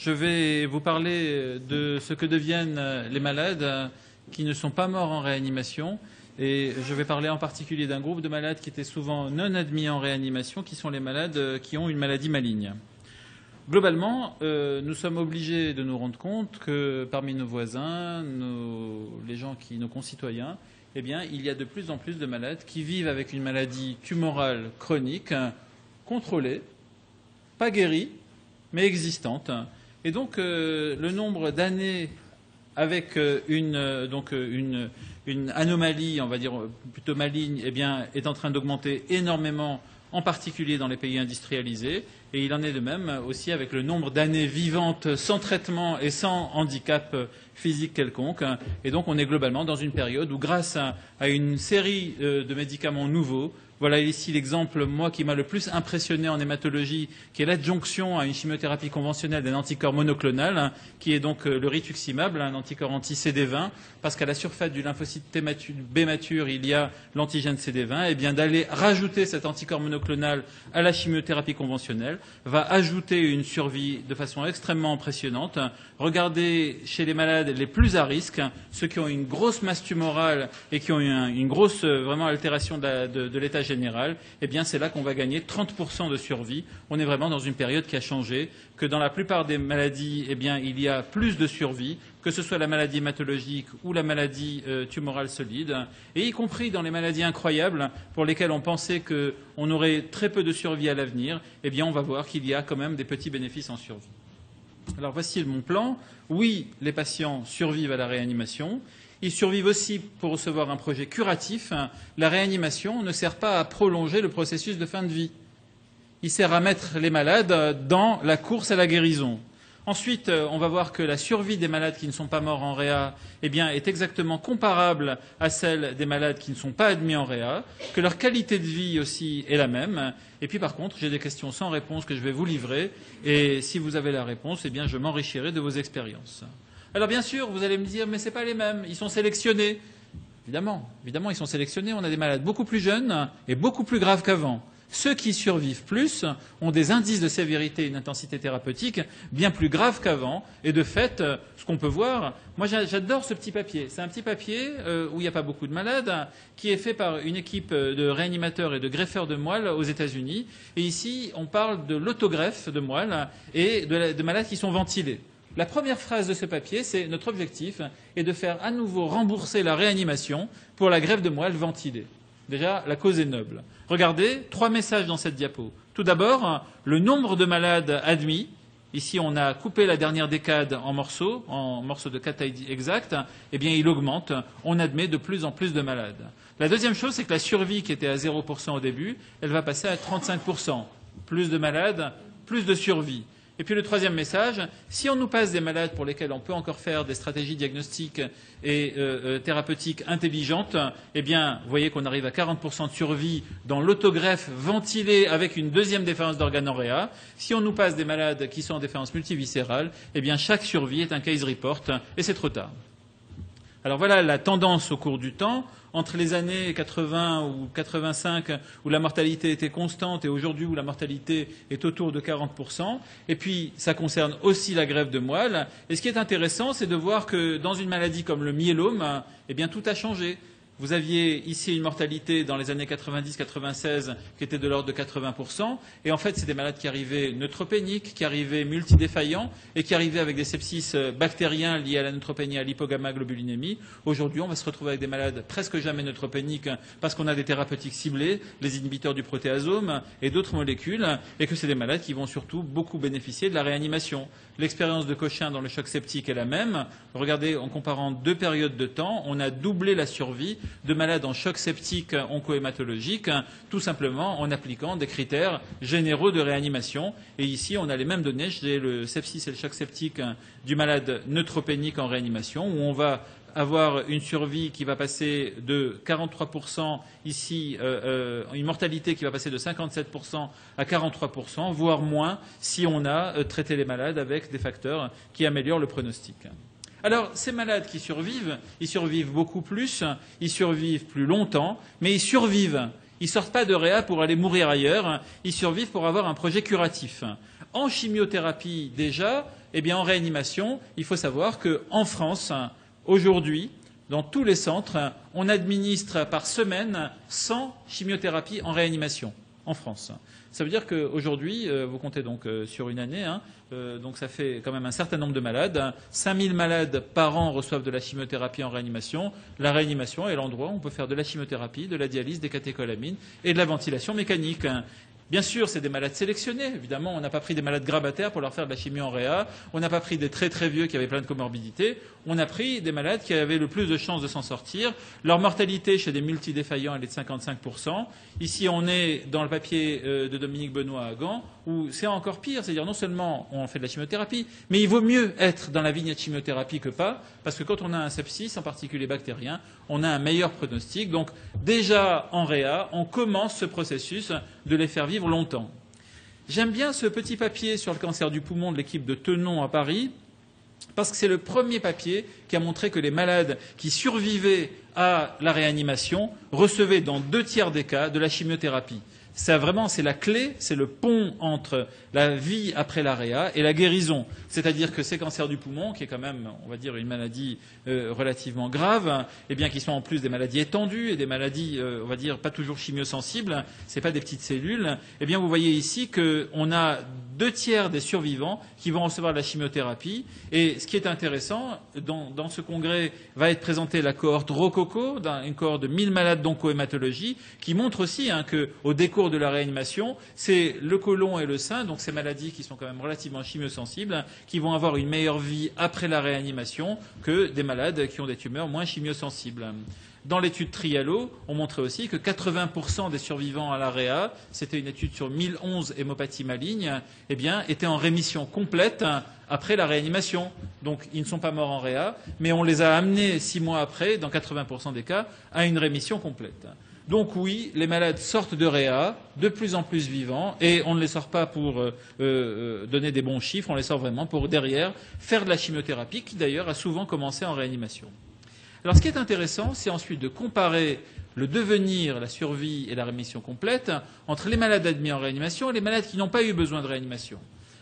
Je vais vous parler de ce que deviennent les malades qui ne sont pas morts en réanimation. Et je vais parler en particulier d'un groupe de malades qui étaient souvent non admis en réanimation, qui sont les malades qui ont une maladie maligne. Globalement, nous sommes obligés de nous rendre compte que parmi nos voisins, nos concitoyens, eh bien, il y a de plus en plus de malades qui vivent avec une maladie tumorale chronique, contrôlée, pas guérie, mais existante. Et donc, le nombre d'années avec une anomalie, on va dire plutôt maligne, eh bien, est en train d'augmenter énormément, en particulier dans les pays industrialisés. Et il en est de même aussi avec le nombre d'années vivantes sans traitement et sans handicap physique quelconque. Et donc, on est globalement dans une période où, grâce à une série de médicaments nouveaux, voilà ici l'exemple, moi, qui m'a le plus impressionné en hématologie, qui est l'adjonction à une chimiothérapie conventionnelle d'un anticorps monoclonal, qui est donc le rituximab, un anticorps anti-CD20, parce qu'à la surface du lymphocyte B mature, il y a l'antigène CD20, et bien d'aller rajouter cet anticorps monoclonal à la chimiothérapie conventionnelle va ajouter une survie de façon extrêmement impressionnante. Regardez chez les malades les plus à risque, ceux qui ont une grosse masse tumorale et qui ont une grosse vraiment altération de l'état général, eh bien c'est là qu'on va gagner 30% de survie. On est vraiment dans une période qui a changé, que dans la plupart des maladies, eh bien il y a plus de survie, que ce soit la maladie hématologique ou la maladie tumorale solide, et y compris dans les maladies incroyables pour lesquelles on pensait qu'on aurait très peu de survie à l'avenir, eh bien on va voir qu'il y a quand même des petits bénéfices en survie. Alors voici mon plan. Oui, les patients survivent à la réanimation. Ils survivent aussi pour recevoir un projet curatif. La réanimation ne sert pas à prolonger le processus de fin de vie. Il sert à mettre les malades dans la course à la guérison. Ensuite, on va voir que la survie des malades qui ne sont pas morts en réa eh bien, est exactement comparable à celle des malades qui ne sont pas admis en réa, que leur qualité de vie aussi est la même. Et puis par contre, j'ai des questions sans réponse que je vais vous livrer. Et si vous avez la réponse, eh bien, je m'enrichirai de vos expériences. Alors bien sûr, vous allez me dire, mais ce n'est pas les mêmes, ils sont sélectionnés. Évidemment, ils sont sélectionnés. On a des malades beaucoup plus jeunes et beaucoup plus graves qu'avant. Ceux qui survivent plus ont des indices de sévérité et une intensité thérapeutique bien plus graves qu'avant. Et de fait, ce qu'on peut voir, moi j'adore ce petit papier. C'est un petit papier où il n'y a pas beaucoup de malades, qui est fait par une équipe de réanimateurs et de greffeurs de moelle aux États-Unis. Et ici, on parle de l'autogreffe de moelle et de malades qui sont ventilés. La première phrase de ce papier, c'est notre objectif est de faire à nouveau rembourser la réanimation pour la greffe de moelle ventilée. Déjà, la cause est noble. Regardez, 3 messages dans cette diapo. Tout d'abord, le nombre de malades admis. Ici, on a coupé la dernière décade en morceaux de 4 tailles exactes. Eh bien, il augmente. On admet de plus en plus de malades. La deuxième chose, c'est que la survie qui était à 0% au début, elle va passer à 35%. Plus de malades, plus de survie. Et puis le troisième message, si on nous passe des malades pour lesquels on peut encore faire des stratégies diagnostiques et thérapeutiques intelligentes, eh bien, vous voyez qu'on arrive à 40% de survie dans l'autogreffe ventilée avec une deuxième déférence d'organes en réa. Si on nous passe des malades qui sont en déférence multiviscérale, eh bien, chaque survie est un case report et c'est trop tard. Alors voilà la tendance au cours du temps. Entre les années 80 ou 85, où la mortalité était constante, et aujourd'hui où la mortalité est autour de 40%. Et puis, ça concerne aussi la greffe de moelle. Et ce qui est intéressant, c'est de voir que dans une maladie comme le myélome, eh bien, tout a changé. Vous aviez ici une mortalité dans les années 90-96 qui était de l'ordre de 80%. Et en fait, c'est des malades qui arrivaient neutropéniques, qui arrivaient multidéfaillants et qui arrivaient avec des sepsis bactériens liés à la neutropénie, à l'hypogamma-globulinémie. Aujourd'hui, on va se retrouver avec des malades presque jamais neutropéniques parce qu'on a des thérapeutiques ciblées, les inhibiteurs du protéasome et d'autres molécules, et que c'est des malades qui vont surtout beaucoup bénéficier de la réanimation. L'expérience de Cochin dans le choc septique est la même. Regardez, en comparant 2 périodes de temps, on a doublé la survie de malades en choc septique oncohématologique, tout simplement en appliquant des critères généraux de réanimation. Et ici, on a les mêmes données chez le sepsis et le choc septique du malade neutropénique en réanimation, où on va avoir une survie qui va passer de 43%, ici une mortalité qui va passer de 57% à 43%, voire moins si on a traité les malades avec des facteurs qui améliorent le pronostic. Alors, ces malades qui survivent, ils survivent beaucoup plus, ils survivent plus longtemps, mais ils survivent. Ils ne sortent pas de réa pour aller mourir ailleurs, ils survivent pour avoir un projet curatif. En chimiothérapie, déjà, eh bien, en réanimation, il faut savoir qu'en France, aujourd'hui, dans tous les centres, on administre par semaine 100 chimiothérapies en réanimation en France. Ça veut dire qu'aujourd'hui, vous comptez donc sur une année, donc ça fait quand même un certain nombre de malades. 5000 malades par an reçoivent de la chimiothérapie en réanimation. La réanimation est l'endroit où on peut faire de la chimiothérapie, de la dialyse, des catécholamines et de la ventilation mécanique. Bien sûr, c'est des malades sélectionnés. Évidemment, on n'a pas pris des malades grabataires pour leur faire de la chimio en réa. On n'a pas pris des très très vieux qui avaient plein de comorbidités. On a pris des malades qui avaient le plus de chances de s'en sortir. Leur mortalité chez des multidéfaillants, elle est de 55%. Ici, on est dans le papier de Dominique Benoît à Gand, où c'est encore pire. C'est-à-dire, non seulement on fait de la chimiothérapie, mais il vaut mieux être dans la vignette chimiothérapie que pas, parce que quand on a un sepsis, en particulier bactérien, on a un meilleur pronostic. Donc, déjà en réa, on commence ce processus de les faire vivre longtemps. J'aime bien ce petit papier sur le cancer du poumon de l'équipe de Tenon à Paris, parce que c'est le premier papier qui a montré que les malades qui survivaient à la réanimation recevaient dans 2/3 des cas de la chimiothérapie. Ça, vraiment, c'est la clé, c'est le pont entre la vie après la réa et la guérison. C'est-à-dire que ces cancers du poumon, qui est quand même, on va dire, une maladie relativement grave, et bien qui sont en plus des maladies étendues et des maladies, on va dire, pas toujours chimiosensibles, c'est pas des petites cellules, eh bien, vous voyez ici qu'on a 2/3 des survivants qui vont recevoir de la chimiothérapie. Et ce qui est intéressant, dans ce congrès va être présentée la cohorte Rococo, une cohorte de 1000 malades d'oncohématologie, qui montre aussi qu'au décours de la réanimation, c'est le côlon et le sein, donc ces maladies qui sont quand même relativement chimiosensibles, qui vont avoir une meilleure vie après la réanimation que des malades qui ont des tumeurs moins chimiosensibles. Dans l'étude Trialo, on montrait aussi que 80% des survivants à la réa, c'était une étude sur 1011 hémopathies malignes, eh bien, étaient en rémission complète après la réanimation. Donc, ils ne sont pas morts en réa, mais on les a amenés 6 mois après, dans 80% des cas, à une rémission complète. Donc oui, les malades sortent de réa, de plus en plus vivants, et on ne les sort pas pour donner des bons chiffres, on les sort vraiment pour, derrière, faire de la chimiothérapie, qui d'ailleurs a souvent commencé en réanimation. Alors ce qui est intéressant, c'est ensuite de comparer le devenir, la survie et la rémission complète entre les malades admis en réanimation et les malades qui n'ont pas eu besoin de réanimation.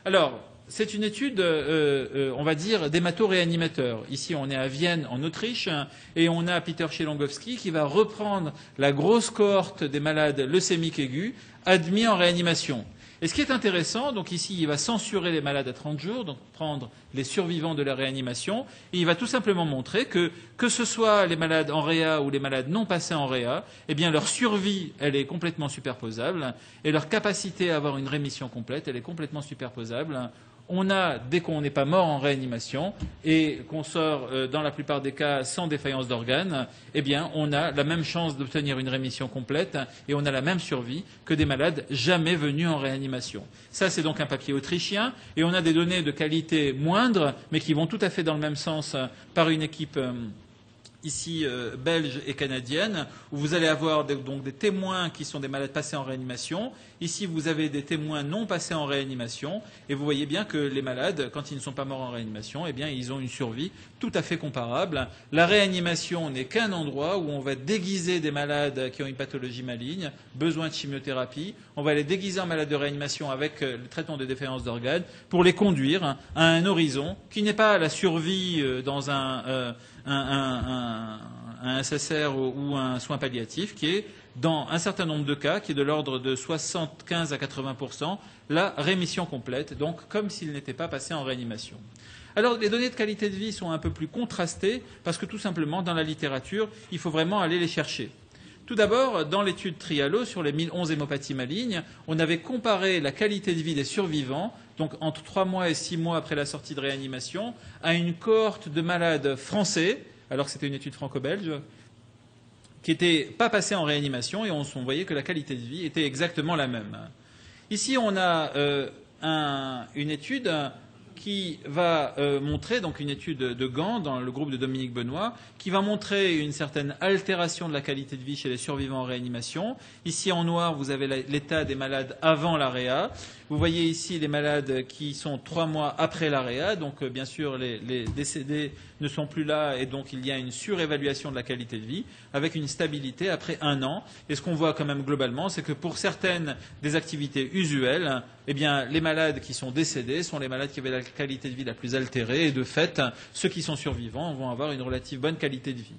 Alors, c'est une étude, on va dire, d'hémato-réanimateurs. Ici, on est à Vienne, en Autriche, et on a Peter Chelongowski qui va reprendre la grosse cohorte des malades leucémiques aigus admis en réanimation. Et ce qui est intéressant, donc ici, il va censurer les malades à 30 jours, donc prendre les survivants de la réanimation, et il va tout simplement montrer que ce soit les malades en réa ou les malades non passés en réa, eh bien leur survie, elle est complètement superposable, et leur capacité à avoir une rémission complète, elle est complètement superposable. On a, dès qu'on n'est pas mort en réanimation et qu'on sort dans la plupart des cas sans défaillance d'organes, eh bien, on a la même chance d'obtenir une rémission complète et on a la même survie que des malades jamais venus en réanimation. Ça, c'est donc un papier autrichien et on a des données de qualité moindre, mais qui vont tout à fait dans le même sens par une équipe ici belge et canadienne, où vous allez avoir donc des témoins qui sont des malades passés en réanimation. Ici, vous avez des témoins non passés en réanimation, et vous voyez bien que les malades, quand ils ne sont pas morts en réanimation, eh bien, ils ont une survie tout à fait comparable. La réanimation n'est qu'un endroit où on va déguiser des malades qui ont une pathologie maligne, besoin de chimiothérapie. On va les déguiser en malades de réanimation avec le traitement de défaillance d'organes pour les conduire à un horizon qui n'est pas la survie dans un SSR ou un soin palliatif, qui est, dans un certain nombre de cas, qui est de l'ordre de 75 à 80%, la rémission complète, donc comme s'il n'était pas passé en réanimation. Alors, les données de qualité de vie sont un peu plus contrastées, parce que tout simplement, dans la littérature, il faut vraiment aller les chercher. Tout d'abord, dans l'étude Trialo, sur les 1011 hémopathies malignes, on avait comparé la qualité de vie des survivants, donc entre 3 mois et 6 mois après la sortie de réanimation, à une cohorte de malades français, alors que c'était une étude franco-belge, qui n'étaient pas passés en réanimation, et on voyait que la qualité de vie était exactement la même. Ici, on a une étude qui va montrer, donc une étude de Gand, dans le groupe de Dominique Benoît, qui va montrer une certaine altération de la qualité de vie chez les survivants en réanimation. Ici, en noir, vous avez l'état des malades avant la réa. Vous voyez ici les malades qui sont 3 mois après la réa. Donc, bien sûr, les décédés ne sont plus là et donc il y a une surévaluation de la qualité de vie avec une stabilité après 1 an. Et ce qu'on voit quand même globalement, c'est que pour certaines des activités usuelles, eh bien, les malades qui sont décédés sont les malades qui avaient la qualité de vie la plus altérée, et de fait, ceux qui sont survivants vont avoir une relative bonne qualité de vie.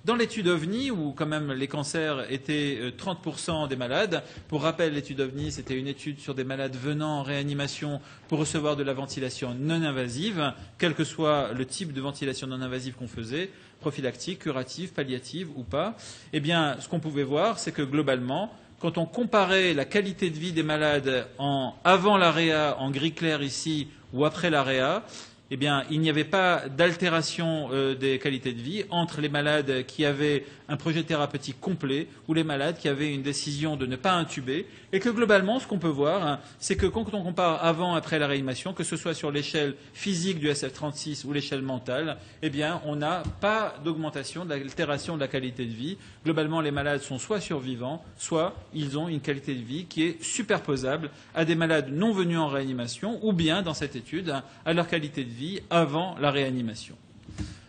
Dans l'étude OVNI, où quand même les cancers étaient 30% des malades, pour rappel, l'étude OVNI, c'était une étude sur des malades venant en réanimation pour recevoir de la ventilation non invasive, quel que soit le type de ventilation non invasive qu'on faisait, prophylactique, curative, palliative ou pas. Eh bien, ce qu'on pouvait voir, c'est que globalement, quand on comparait la qualité de vie des malades avant l'AREA, en gris clair ici, ou après l'AREA, eh bien, il n'y avait pas d'altération des qualités de vie entre les malades qui avaient un projet thérapeutique complet ou les malades qui avaient une décision de ne pas intuber. Et que globalement, ce qu'on peut voir, c'est que quand on compare avant et après la réanimation, que ce soit sur l'échelle physique du SF36 ou l'échelle mentale, eh bien, on n'a pas d'augmentation, d'altération de la qualité de vie. Globalement, les malades sont soit survivants, soit ils ont une qualité de vie qui est superposable à des malades non venus en réanimation ou bien, dans cette étude, à leur qualité de vie avant la réanimation.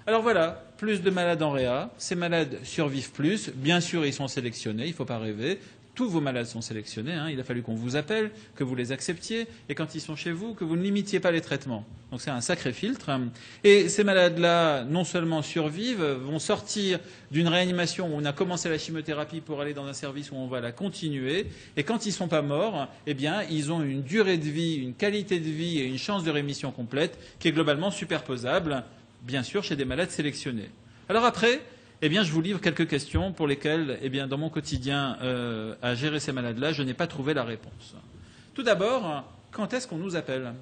Alors voilà, plus de malades en réa, ces malades survivent plus, bien sûr ils sont sélectionnés, il ne faut pas rêver, tous vos malades sont sélectionnés, il a fallu qu'on vous appelle, que vous les acceptiez, et quand ils sont chez vous, que vous ne limitiez pas les traitements. Donc c'est un sacré filtre. Et ces malades-là, non seulement survivent, vont sortir d'une réanimation où on a commencé la chimiothérapie pour aller dans un service où on va la continuer, et quand ils ne sont pas morts, eh bien, ils ont une durée de vie, une qualité de vie et une chance de rémission complète qui est globalement superposable, bien sûr, chez des malades sélectionnés. Alors après, eh bien, je vous livre quelques questions pour lesquelles, eh bien, dans mon quotidien à gérer ces malades-là, je n'ai pas trouvé la réponse. Tout d'abord, quand est-ce qu'on nous appelle ?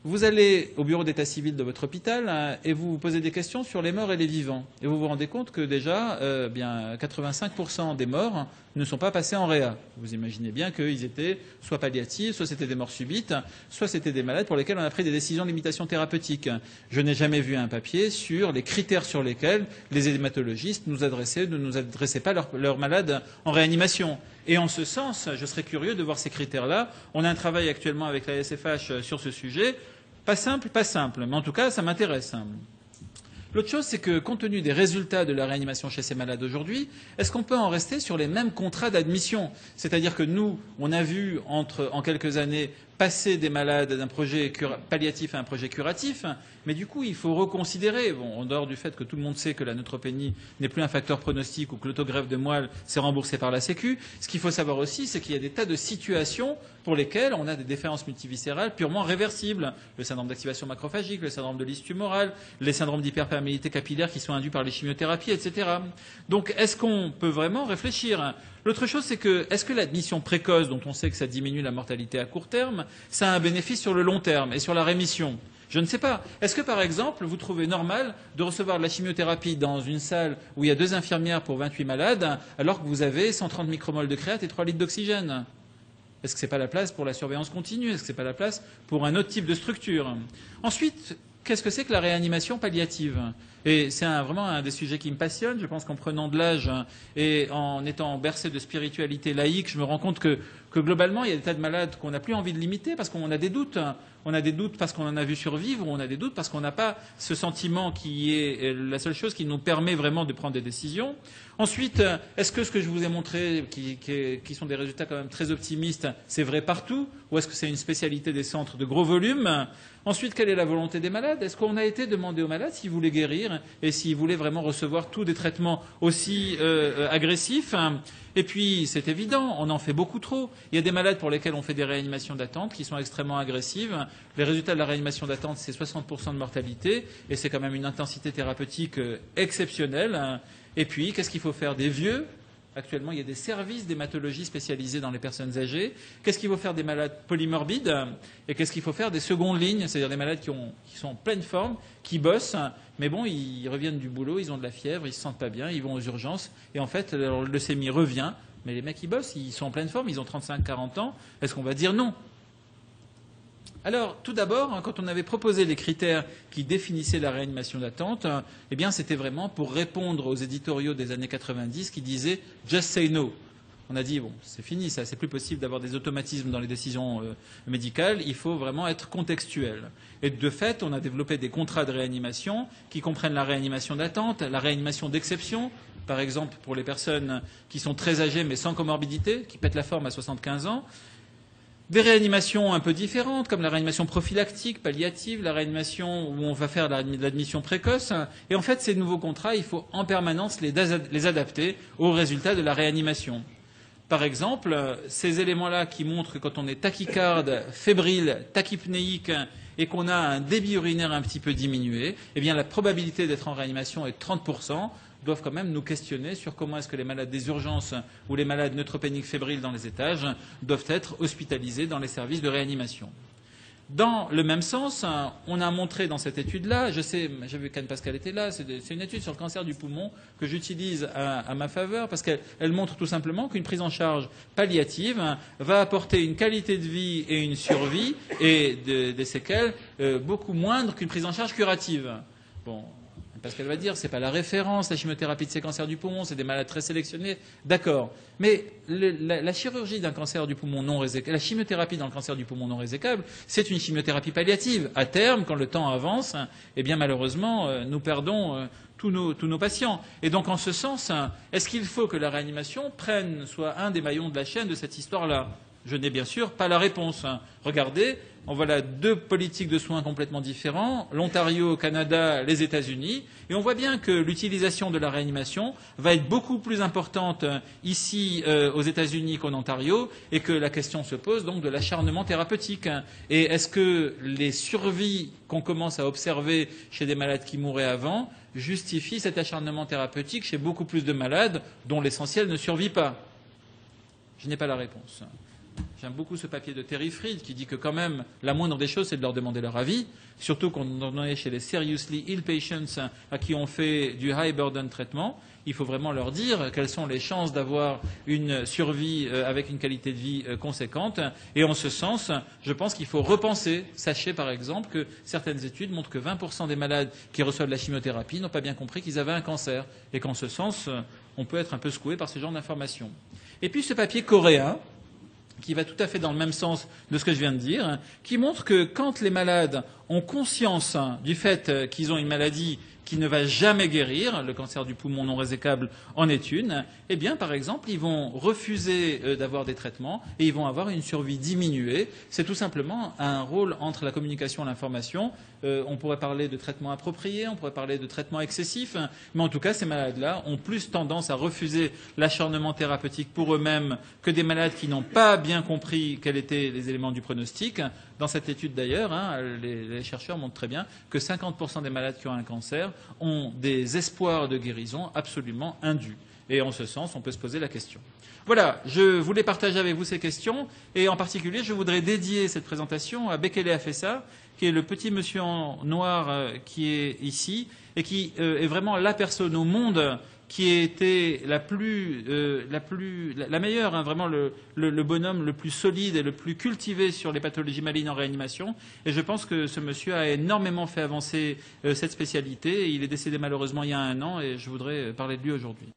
Vous allez au bureau d'état civil de votre hôpital et vous vous posez des questions sur les morts et les vivants. Et vous vous rendez compte que déjà, 85% des morts ne sont pas passés en réa. Vous imaginez bien qu'ils étaient soit palliatifs, soit c'était des morts subites, soit c'était des malades pour lesquels on a pris des décisions de limitation thérapeutique. Je n'ai jamais vu un papier sur les critères sur lesquels les hématologistes ne nous adressaient pas leurs malades en réanimation. Et en ce sens, je serais curieux de voir ces critères-là. On a un travail actuellement avec la SFH sur ce sujet. Pas simple, mais en tout cas, ça m'intéresse. L'autre chose, c'est que, compte tenu des résultats de la réanimation chez ces malades aujourd'hui, est-ce qu'on peut en rester sur les mêmes contrats d'admission ? C'est-à-dire que nous, on a vu, en quelques années, passer des malades d'un projet palliatif à un projet curatif, mais du coup, il faut reconsidérer, en dehors du fait que tout le monde sait que la neutropénie n'est plus un facteur pronostic ou que l'autogreffe de moelle s'est remboursée par la Sécu. Ce qu'il faut savoir aussi, c'est qu'il y a des tas de situations pour lesquelles on a des déférences multiviscérales purement réversibles. Le syndrome d'activation macrophagique, le syndrome de lisse tumorale, les syndromes d'hyperperméabilité capillaire qui sont induits par les chimiothérapies, etc. Donc, est-ce qu'on peut vraiment réfléchir ? L'autre chose, c'est que, est-ce que l'admission précoce, dont on sait que ça diminue la mortalité à court terme, ça a un bénéfice sur le long terme et sur la rémission ? Je ne sais pas. Est-ce que, par exemple, vous trouvez normal de recevoir de la chimiothérapie dans une salle où il y a 2 infirmières pour 28 malades, alors que vous avez 130 micromoles de créate et 3 litres d'oxygène ? Est-ce que ce n'est pas la place pour la surveillance continue ? Est-ce que ce n'est pas la place pour un autre type de structure ? Ensuite, qu'est-ce que c'est que la réanimation palliative ? Et c'est vraiment un des sujets qui me passionne. Je pense qu'en prenant de l'âge et en étant bercé de spiritualité laïque, je me rends compte que globalement, il y a des tas de malades qu'on n'a plus envie de limiter parce qu'on a des doutes. On a des doutes parce qu'on en a vu survivre, ou on a des doutes parce qu'on n'a pas ce sentiment qui est la seule chose qui nous permet vraiment de prendre des décisions. Ensuite, est-ce que ce que je vous ai montré, qui sont des résultats quand même très optimistes, c'est vrai partout, ou est-ce que c'est une spécialité des centres de gros volume ? Ensuite, quelle est la volonté des malades ? Est-ce qu'on a été demandé aux malades s'ils voulaient guérir et s'ils voulaient vraiment recevoir tous des traitements aussi agressifs ? Et puis, c'est évident, on en fait beaucoup trop. Il y a des malades pour lesquels on fait des réanimations d'attente qui sont extrêmement agressives. Les résultats de la réanimation d'attente, c'est 60% de mortalité, et c'est quand même une intensité thérapeutique exceptionnelle. Et puis, qu'est-ce qu'il faut faire des vieux ? Actuellement, il y a des services d'hématologie spécialisés dans les personnes âgées. Qu'est-ce qu'il faut faire des malades polymorbides ? Et qu'est-ce qu'il faut faire des secondes lignes, c'est-à-dire des malades qui sont en pleine forme, qui bossent, mais bon, ils reviennent du boulot, ils ont de la fièvre, ils se sentent pas bien, ils vont aux urgences, et en fait, leur leucémie revient. Mais les mecs, ils bossent, ils sont en pleine forme, ils ont 35-40 ans. Est-ce qu'on va dire non ? Alors, tout d'abord, quand on avait proposé les critères qui définissaient la réanimation d'attente, eh bien, c'était vraiment pour répondre aux éditoriaux des années 90 qui disaient « just say no ». On a dit, bon, c'est fini, ça, c'est plus possible d'avoir des automatismes dans les décisions médicales, il faut vraiment être contextuel. Et de fait, on a développé des contrats de réanimation qui comprennent la réanimation d'attente, la réanimation d'exception, par exemple pour les personnes qui sont très âgées mais sans comorbidité, qui pètent la forme à 75 ans, Des réanimations un peu différentes, comme la réanimation prophylactique, palliative, la réanimation où on va faire de l'admission précoce. Et en fait, ces nouveaux contrats, il faut en permanence les adapter aux résultats de la réanimation. Par exemple, ces éléments-là qui montrent que quand on est tachycarde, fébrile, tachypnéique et qu'on a un débit urinaire un petit peu diminué, eh bien la probabilité d'être en réanimation est 30%. Doivent quand même nous questionner sur comment est-ce que les malades des urgences ou les malades neutropéniques fébriles dans les étages doivent être hospitalisés dans les services de réanimation. Dans le même sens, on a montré dans cette étude-là, je sais, j'ai vu qu'Anne Pascal était là, c'est une étude sur le cancer du poumon que j'utilise à ma faveur parce qu'elle montre tout simplement qu'une prise en charge palliative va apporter une qualité de vie et une survie et des séquelles beaucoup moindres qu'une prise en charge curative. Bon. Parce qu'elle va dire, c'est pas la référence, la chimiothérapie de ces cancers du poumon, c'est des malades très sélectionnés. D'accord. Mais la chirurgie d'un cancer du poumon non résécable, la chimiothérapie dans le cancer du poumon non résécable, c'est une chimiothérapie palliative. À terme, quand le temps avance, eh bien, malheureusement, nous perdons tous nos patients. Et donc, en ce sens, est-ce qu'il faut que la réanimation soit un des maillons de la chaîne de cette histoire-là? Je n'ai bien sûr pas la réponse. Regardez, on voit là deux politiques de soins complètement différents, l'Ontario, le Canada, les États-Unis, et on voit bien que l'utilisation de la réanimation va être beaucoup plus importante ici aux États-Unis qu'en Ontario, et que la question se pose donc de l'acharnement thérapeutique. Et est-ce que les survies qu'on commence à observer chez des malades qui mouraient avant justifient cet acharnement thérapeutique chez beaucoup plus de malades dont l'essentiel ne survit pas? Je n'ai pas la réponse. J'aime beaucoup ce papier de Terry Fried qui dit que quand même la moindre des choses c'est de leur demander leur avis, surtout quand on est chez les seriously ill patients à qui on fait du high burden traitement. Il faut vraiment leur dire quelles sont les chances d'avoir une survie avec une qualité de vie conséquente. Et en ce sens, je pense qu'il faut repenser. Sachez par exemple que certaines études montrent que 20% des malades qui reçoivent la chimiothérapie n'ont pas bien compris qu'ils avaient un cancer. Et qu'en ce sens, on peut être un peu secoué par ce genre d'informations. Et puis ce papier coréen, qui va tout à fait dans le même sens de ce que je viens de dire, qui montre que quand les malades ont conscience du fait qu'ils ont une maladie qui ne va jamais guérir, le cancer du poumon non résécable en est une, eh bien, par exemple, ils vont refuser d'avoir des traitements et ils vont avoir une survie diminuée. C'est tout simplement un rôle entre la communication et l'information. On pourrait parler de traitement approprié, on pourrait parler de traitement excessif, mais en tout cas, ces malades-là ont plus tendance à refuser l'acharnement thérapeutique pour eux-mêmes que des malades qui n'ont pas bien compris quels étaient les éléments du pronostic. Dans cette étude d'ailleurs, les chercheurs montrent très bien que 50% des malades qui ont un cancer ont des espoirs de guérison absolument indus. Et en ce sens, on peut se poser la question. Voilà, je voulais partager avec vous ces questions, et en particulier, je voudrais dédier cette présentation à Bekele Afessa, qui est le petit monsieur en noir qui est ici, et qui est vraiment la personne au monde qui a été la meilleure, vraiment le bonhomme le plus solide et le plus cultivé sur les pathologies malignes en réanimation. Et je pense que ce monsieur a énormément fait avancer cette spécialité. Il est décédé malheureusement il y a 1 an et je voudrais parler de lui aujourd'hui.